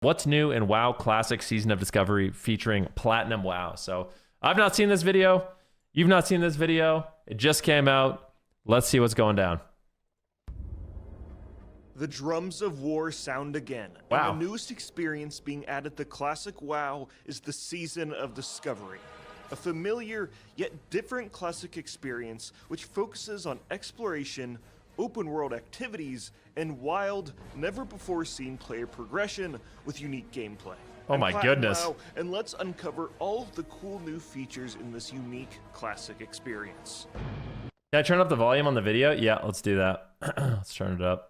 What's new in WoW Classic Season of Discovery featuring Platinum WoW? So I've not seen this video. You've not seen this video. It just came out. Let's see what's going down. The drums of war sound again. Wow. And the newest experience being added to Classic WoW is the Season of Discovery. A familiar yet different classic experience which focuses on exploration, open world activities, and wild, never before seen player progression with unique gameplay. Oh my goodness. WoW, and let's uncover all of the cool new features in this unique classic experience. Can I turn up the volume on the video? Yeah, let's do that. Let's turn it up.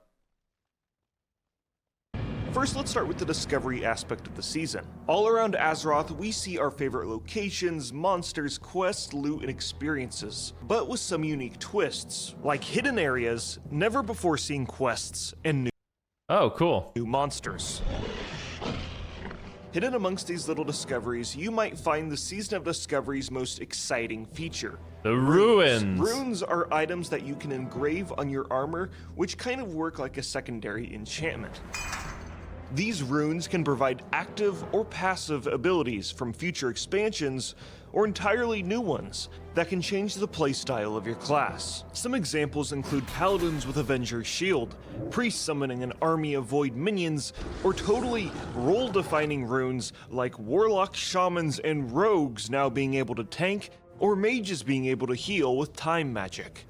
First, let's start with the discovery aspect of the season. All around Azeroth, we see our favorite locations, monsters, quests, loot, and experiences, but with some unique twists, like hidden areas, never before seen quests, and cool. new monsters. Hidden amongst these little discoveries, you might find the Season of Discovery's most exciting feature. The ruins. Runes are items that you can engrave on your armor, which kind of work like a secondary enchantment. These runes can provide active or passive abilities from future expansions or entirely new ones that can change the playstyle of your class. Some examples include paladins with Avenger's Shield, priests summoning an army of void minions, or totally role-defining runes like warlocks, shamans, and rogues now being able to tank, or mages being able to heal with time magic.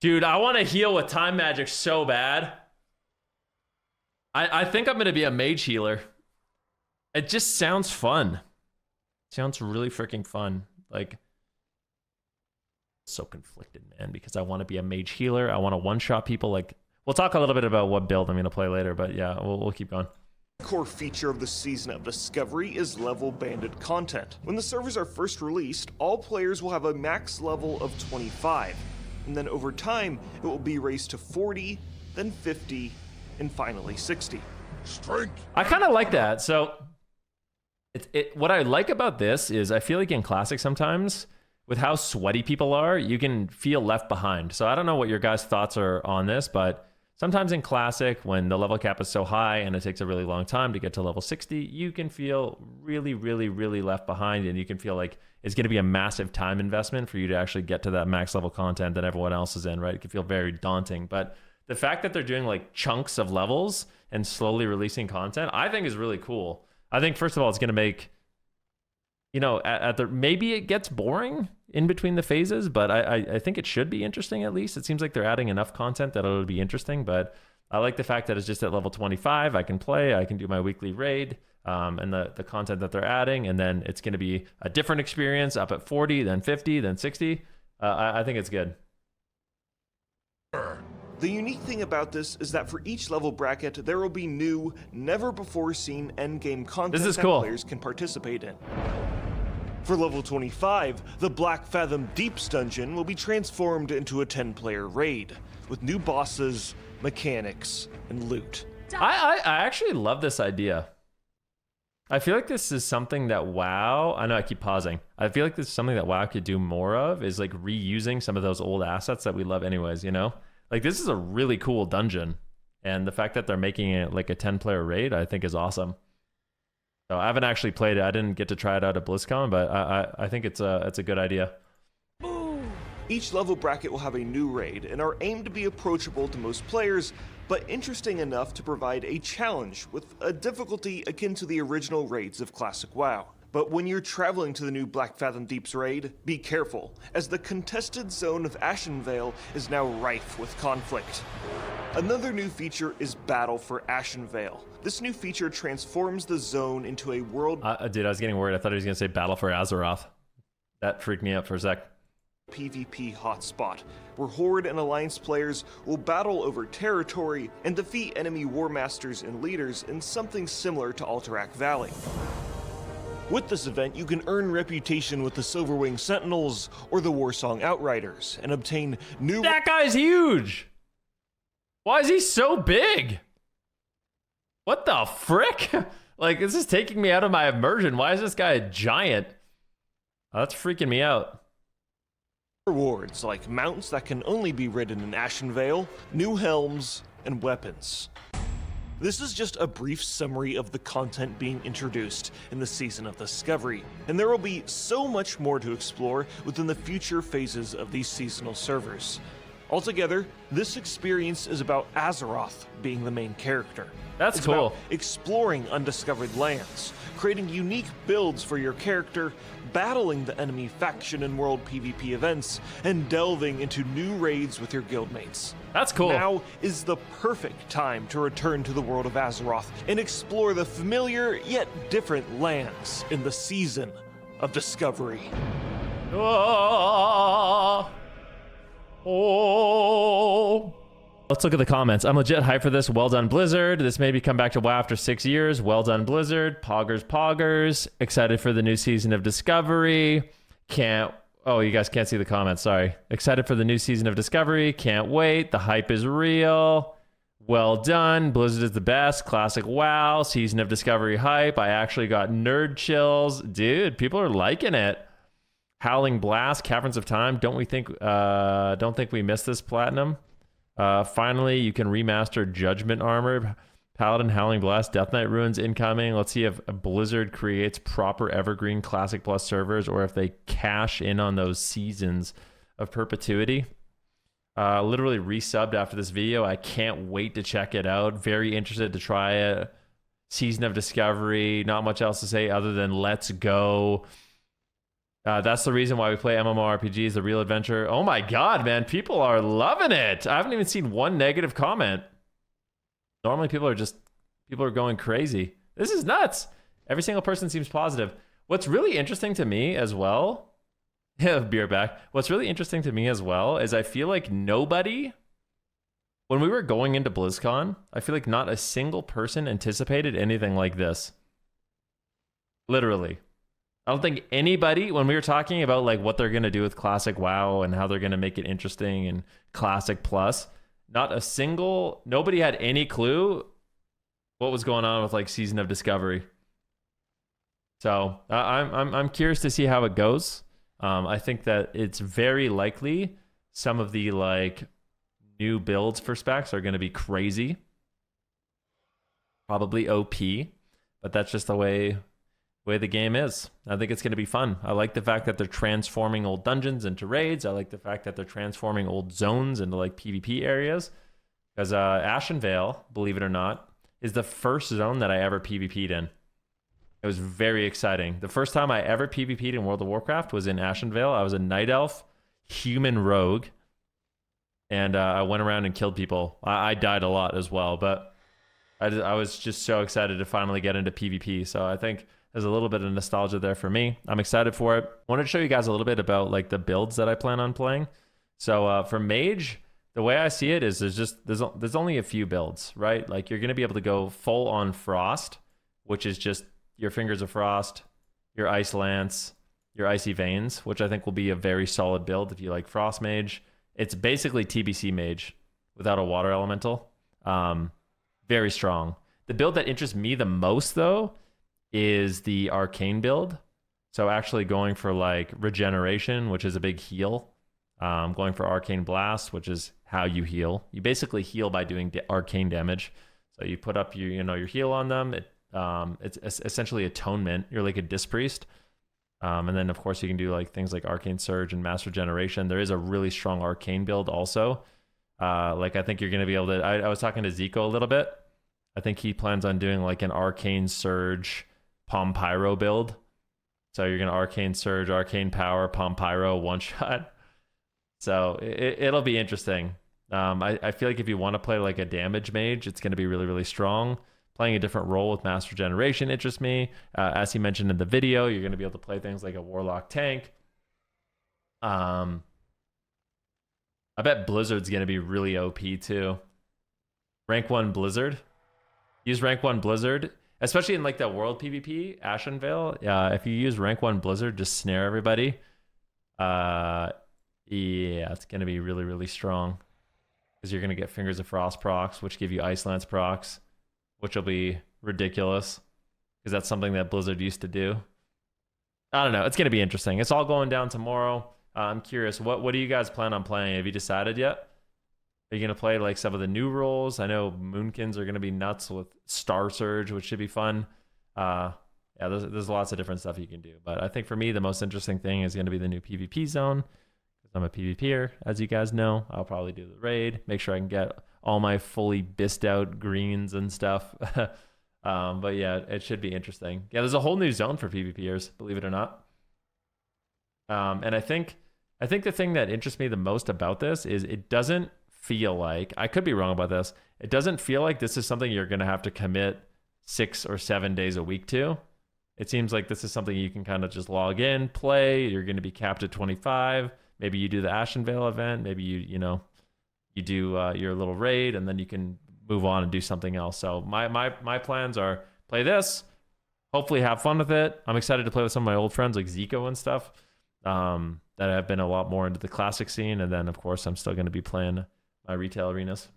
Dude, I want to heal with time magic so bad. I think I'm going to be a mage healer. It just sounds fun. Sounds really freaking fun. Like, so conflicted, man, because I want to be a mage healer. I want to one-shot people. Like, we'll talk a little bit about what build I'm going to play later, but yeah, we'll keep going. Core feature of the Season of Discovery is level banded content. When the servers are first released, all players will have a max level of 25, and then over time, it will be raised to 40, then 50, and finally 60. Strength. I kind of like that. So what I like about this is I feel like in Classic sometimes, with how sweaty people are, you can feel left behind. So I don't know what your guys' thoughts are on this, but sometimes in Classic, when the level cap is so high and it takes a really long time to get to level 60, you can feel really, really, really left behind, and you can feel like it's going to be a massive time investment for you to actually get to that max level content that everyone else is in, right? It can feel very daunting, but the fact that they're doing like chunks of levels and slowly releasing content, I think is really cool. I think, first of all, it's going to make, you know, maybe it gets boring in between the phases, but I think it should be interesting at least. It seems like they're adding enough content that it'll be interesting, but I like the fact that it's just at level 25. I can play, I can do my weekly raid, and the content that they're adding, and then it's going to be a different experience up at 40, then 50, then 60. I think it's good. The unique thing about this is that for each level bracket, there will be new, never-before-seen endgame content This is that cool. players can participate in. For level 25, the Black Fathom Deeps dungeon will be transformed into a 10-player raid, with new bosses, mechanics, and loot. I actually love this idea. I feel like this is something that WoW, I know I keep pausing. I feel like this is something that WoW could do more of, is like reusing some of those old assets that we love anyways, you know? Like, this is a really cool dungeon, and the fact that they're making it like a 10-player raid, I think is awesome. So I haven't actually played it. I didn't get to try it out at BlizzCon, but I think it's a good idea. Each level bracket will have a new raid and are aimed to be approachable to most players, but interesting enough to provide a challenge with a difficulty akin to the original raids of Classic WoW. But when you're traveling to the new Black Fathom Deeps raid, be careful, as the contested zone of Ashenvale is now rife with conflict. Another new feature is Battle for Ashenvale. This new feature transforms the zone into a world... Dude, I was getting worried. I thought he was going to say Battle for Azeroth. That freaked me out for a sec. PvP hotspot, where Horde and Alliance players will battle over territory and defeat enemy war masters and leaders in something similar to Alterac Valley. With this event, you can earn reputation with the Silverwing Sentinels or the Warsong Outriders and obtain new... That guy's huge! Why is he so big? What the frick? Like, this is taking me out of my immersion. Why is this guy a giant? Oh, that's freaking me out. Rewards like mounts that can only be ridden in Ashenvale, new helms, and weapons. This is just a brief summary of the content being introduced in the Season of Discovery, and there will be so much more to explore within the future phases of these seasonal servers. Altogether, this experience is about Azeroth being the main character. That's It's cool. about exploring undiscovered lands, creating unique builds for your character, battling the enemy faction and world PvP events, and delving into new raids with your guildmates. That's cool. Now is the perfect time to return to the world of Azeroth and explore the familiar yet different lands in the Season of Discovery. Oh. Let's look at the comments. I'm legit hyped for this. Well done, Blizzard. This made me come back to WoW after 6 years. Well done, Blizzard. Poggers. Excited for the new Season of Discovery. Oh, you guys can't see the comments. Sorry. Excited for the new Season of Discovery. Can't wait. The hype is real. Well done. Blizzard is the best. Classic WoW. Season of Discovery hype. I actually got nerd chills. Dude, people are liking it. Howling Blast, Caverns of Time. Don't think we missed this platinum. Finally, you can remaster Judgment Armor, Paladin, Howling Blast, Death Knight Ruins incoming. Let's see if Blizzard creates proper Evergreen Classic Plus servers or if they cash in on those seasons of perpetuity. Literally resubbed after this video. I can't wait to check it out. Very interested to try it. Season of Discovery. Not much else to say other than let's go. That's the reason why we play MMORPGs, the real adventure. Oh my god, man. People are loving it. I haven't even seen one negative comment. Normally people are going crazy. This is nuts. Every single person seems positive. What's really interesting to me as well, beer back. What's really interesting to me as well is I feel like nobody, when we were going into BlizzCon, I feel like not a single person anticipated anything like this. Literally. I don't think anybody, when we were talking about like what they're going to do with Classic WoW and how they're going to make it interesting and Classic Plus, nobody had any clue what was going on with like Season of Discovery. So I'm curious to see how it goes. I think that it's very likely some of the like new builds for specs are going to be crazy, probably OP, but that's just the way the game is. I think it's going to be fun. I like the fact that they're transforming old dungeons into raids. I like the fact that they're transforming old zones into like PvP areas. Because Ashen Vale, believe it or not, is the first zone that I ever PvP'd in. It was very exciting. The first time I ever PvP'd in World of Warcraft was in Ashen Vale. I was a night elf, human rogue, and I went around and killed people. I died a lot as well, but I was just so excited to finally get into PvP. So I think there's a little bit of nostalgia there for me. I'm excited for it. I wanted to show you guys a little bit about like the builds that I plan on playing. So for Mage, the way I see it is there's only a few builds, right? Like you're going to be able to go full on Frost, which is just your Fingers of Frost, your Ice Lance, your Icy Veins, which I think will be a very solid build if you like Frost Mage. It's basically TBC Mage without a water elemental. Very strong. The build that interests me the most though is the Arcane build. So actually going for like Regeneration, which is a big heal. Going for Arcane Blast, which is how you heal. You basically heal by doing arcane damage. So you put up your heal on them. It's essentially atonement. You're like a Disc Priest. And then of course you can do like things like Arcane Surge and Mass Regeneration. There is a really strong Arcane build also. Like I think you're going to be able to, I was talking to Zico a little bit. I think he plans on doing like an Arcane Surge Palm Pyro build. So you're going to Arcane Surge, Arcane Power, Palm Pyro, one shot. So it'll be interesting. I feel like if you want to play like a damage mage, it's going to be really, really strong. Playing a different role with Mass Regeneration interests me. As he mentioned in the video, you're going to be able to play things like a Warlock tank. I bet Blizzard's going to be really OP too. Rank 1 Blizzard. Use Rank 1 Blizzard, especially in like the world PvP, Ashen Vale. If you use Rank 1 Blizzard, just snare everybody. Yeah, it's going to be really, really strong. Because you're going to get Fingers of Frost procs, which give you Ice Lance procs, which will be ridiculous. Because that's something that Blizzard used to do. I don't know. It's going to be interesting. It's all going down tomorrow. I'm curious. What do you guys plan on playing? Have you decided yet? Are you going to play like some of the new roles? I know Moonkins are going to be nuts with Star Surge, which should be fun. Yeah, there's lots of different stuff you can do. But I think for me, the most interesting thing is going to be the new PvP zone. Because I'm a PvPer, as you guys know. I'll probably do the raid, make sure I can get all my fully bissed out greens and stuff. But yeah, it should be interesting. Yeah, there's a whole new zone for PvPers, believe it or not. And I think the thing that interests me the most about this is it doesn't feel like, I could be wrong about this, it doesn't feel like this is something you're going to have to commit 6 or 7 days a week to. It seems like this is something you can kind of just log in, play. You're going to be capped at 25. Maybe you do the Ashenvale event. Maybe you do your little raid, and then you can move on and do something else. So my plans are play this, hopefully have fun with it. I'm excited to play with some of my old friends like Zico and stuff that have been a lot more into the classic scene. And then, of course, I'm still going to be playing my retail arenas.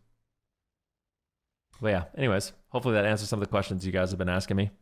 But yeah, anyways, hopefully that answers some of the questions you guys have been asking me.